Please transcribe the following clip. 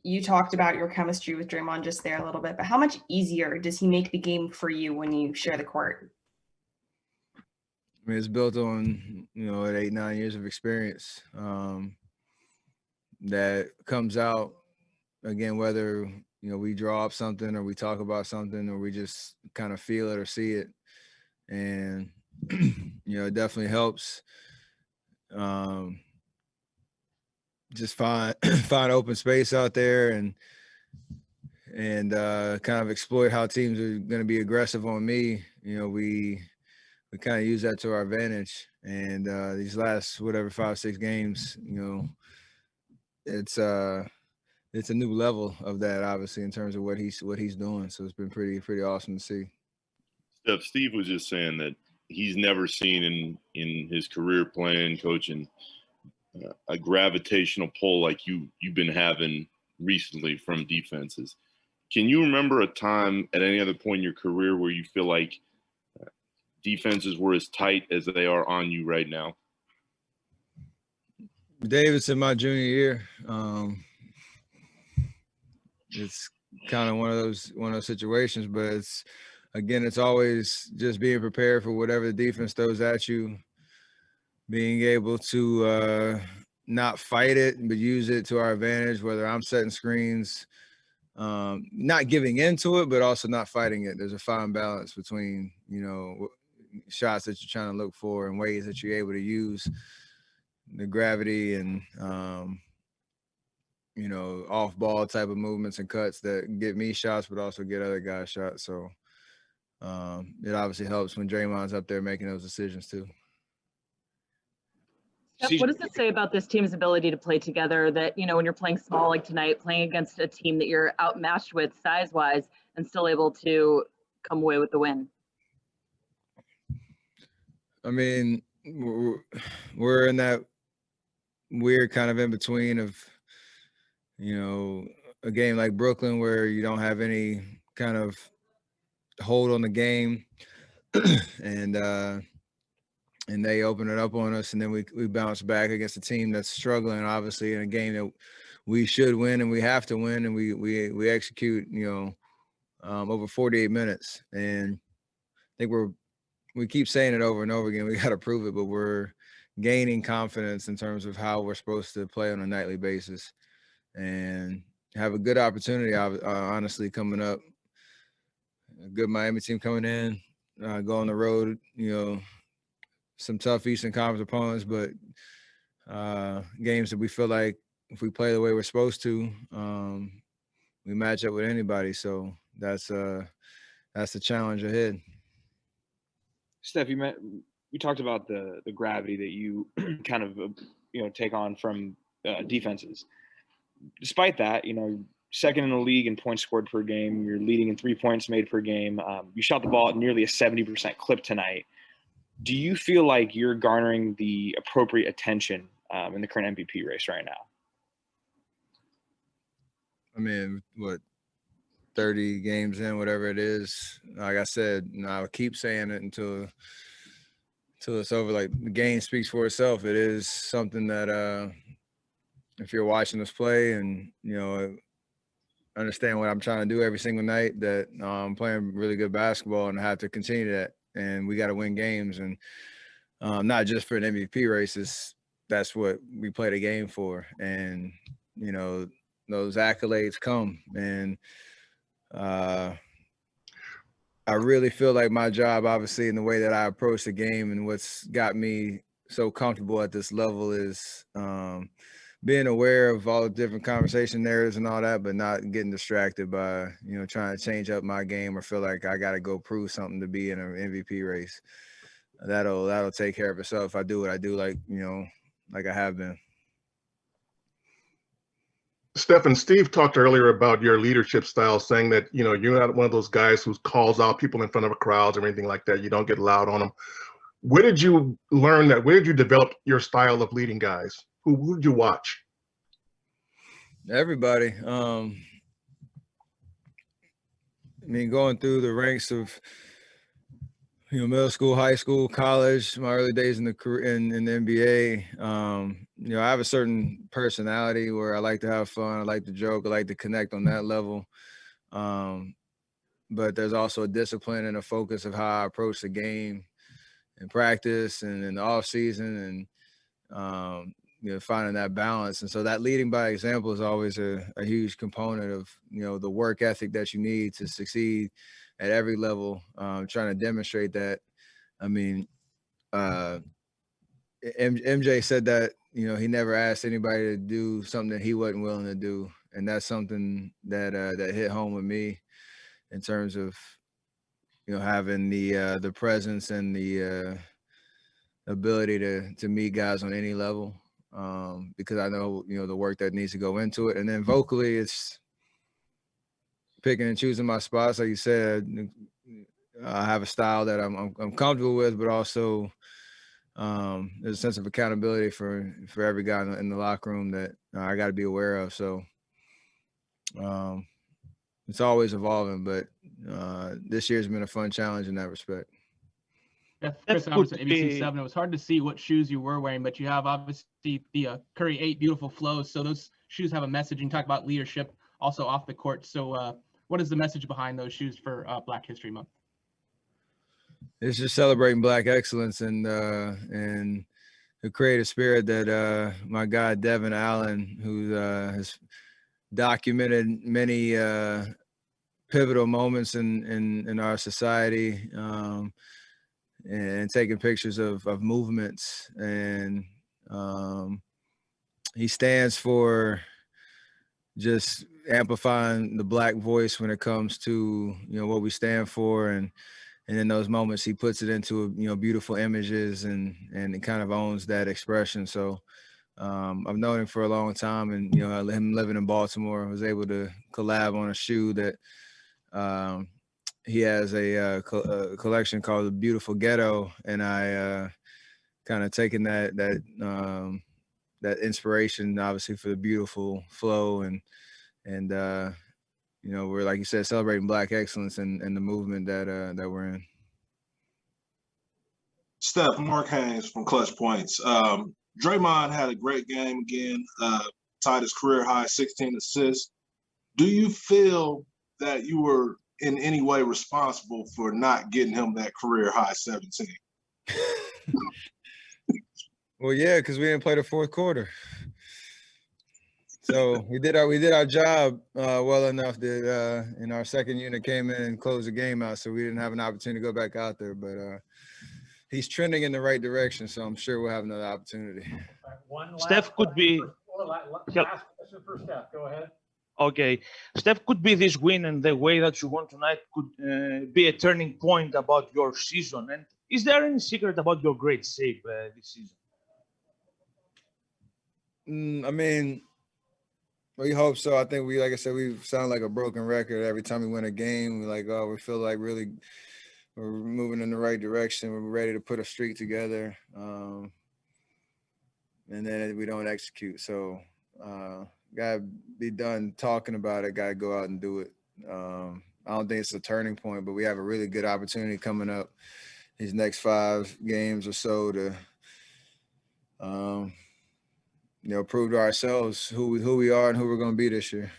you talked about your chemistry with Draymond just there a little bit, but how much easier does he make the game for you when you share the court? I mean, it's built on, 8, 9 years of experience that comes out, again, whether, we draw up something or we talk about something or we just kind of feel it or see it. And, it definitely helps just find open space out there and kind of exploit how teams are going to be aggressive on me. We kind of use that to our advantage. And these last 5, 6 games, it's a new level of that, obviously, in terms of what he's doing. So it's been pretty awesome to see. Steve was just saying that he's never seen in his career playing, coaching, a gravitational pull like you've been having recently from defenses. Can you remember a time at any other point in your career where you feel like defenses were as tight as they are on you right now? Davidson, my junior year, it's kind of one of those situations, but it's always just being prepared for whatever the defense throws at you, being able to not fight it, but use it to our advantage, whether I'm setting screens, not giving into it, but also not fighting it. There's a fine balance between, shots that you're trying to look for and ways that you're able to use the gravity and, off ball type of movements and cuts that get me shots, but also get other guys shots. So it obviously helps when Draymond's up there making those decisions too. Steph, what does it say about this team's ability to play together that, when you're playing small like tonight, playing against a team that you're outmatched with size-wise and still able to come away with the win? I mean, we're in that weird kind of in between of, a game like Brooklyn where you don't have any kind of hold on the game and they open it up on us, and then we bounce back against a team that's struggling, obviously, in a game that we should win and we have to win, and we execute, over 48 minutes. And I think we keep saying it over and over again. We got to prove it, but we're gaining confidence in terms of how we're supposed to play on a nightly basis, and have a good opportunity, honestly, coming up. A good Miami team coming in, go on the road, some tough Eastern Conference opponents, but games that we feel like if we play the way we're supposed to, we match up with anybody. So that's the challenge ahead. Steph, you talked about the gravity that you kind of take on from defenses. Despite that, second in the league in points scored per game, you're leading in 3 points made per game. You shot the ball at nearly a 70% clip tonight. Do you feel like you're garnering the appropriate attention in the current MVP race right now? I mean, 30 games in, whatever it is. Like I said, I'll keep saying it until it's over. Like, the game speaks for itself. It is something that if you're watching us play and, understand what I'm trying to do every single night, that I'm playing really good basketball and I have to continue that. And we got to win games, and not just for an MVP race. That's what we play the game for. And, those accolades come. And I really feel like my job, obviously, in the way that I approach the game and what's got me so comfortable at this level is being aware of all the different conversation narratives and all that, but not getting distracted by, trying to change up my game or feel like I got to go prove something to be in an MVP race. That'll take care of itself if I do what I do, like I have been. Steph and Steve talked earlier about your leadership style, saying that, you're not one of those guys who calls out people in front of crowds or anything like that. You don't get loud on them. Where did you learn that? Where did you develop your style of leading guys? Who did you watch? Everybody. Going through the ranks of, middle school, high school, college, my early days in the career in the NBA. I have a certain personality where I like to have fun, I like to joke, I like to connect on that level. But there's also a discipline and a focus of how I approach the game in practice and in the off season, and finding that balance. And so that leading by example is always a huge component of the work ethic that you need to succeed at every level. Trying to demonstrate that. I mean, MJ said that he never asked anybody to do something that he wasn't willing to do, and that's something that that hit home with me in terms of having the presence and the ability to meet guys on any level, because I know the work that needs to go into it. And then vocally, it's picking and choosing my spots. Like you said, I have a style that I'm comfortable with, but also there's a sense of accountability for every guy in the locker room that I got to be aware of. So it's always evolving, but this year's been a fun challenge in that respect. Chris Thomas at ABC7. It was hard to see what shoes you were wearing, but you have obviously the Curry 8 beautiful flows. So those shoes have a message. You can talk about leadership also off the court. So what is the message behind those shoes for Black History Month? It's just celebrating Black excellence and the creative spirit that my guy Devin Allen, who has documented many pivotal moments in our society, and taking pictures of movements, and he stands for just amplifying the Black voice when it comes to what we stand for, and in those moments he puts it into beautiful images, and it kind of owns that expression. So I've known him for a long time, and him living in Baltimore, I was able to collab on a shoe that he has a collection called The Beautiful Ghetto, and I kind of taken that inspiration, obviously, for the beautiful flow, and we're, like you said, celebrating Black excellence and the movement that we're in. Steph, Mark Haynes from Clutch Points. Draymond had a great game again, tied his career high 16 assists. Do you feel that you were in any way responsible for not getting him that career high 17? Well, yeah, because we didn't play the fourth quarter. So we did our job well enough that in our second unit came in and closed the game out, so we didn't have an opportunity to go back out there. But he's trending in the right direction, so I'm sure we'll have another opportunity. Steph could be. Last question for Steph. Go ahead. Okay, Steph, could be this win and the way that you won tonight could be a turning point about your season. And is there any secret about your great shape this season? I mean, we hope so. I think like I said, we sound like a broken record every time we win a game. We feel like really we're moving in the right direction. We're ready to put a streak together, and then we don't execute. So. Gotta be done talking about it. Gotta go out and do it. I don't think it's a turning point, but we have a really good opportunity coming up these next 5 games or so to, prove to ourselves who we are and who we're going to be this year.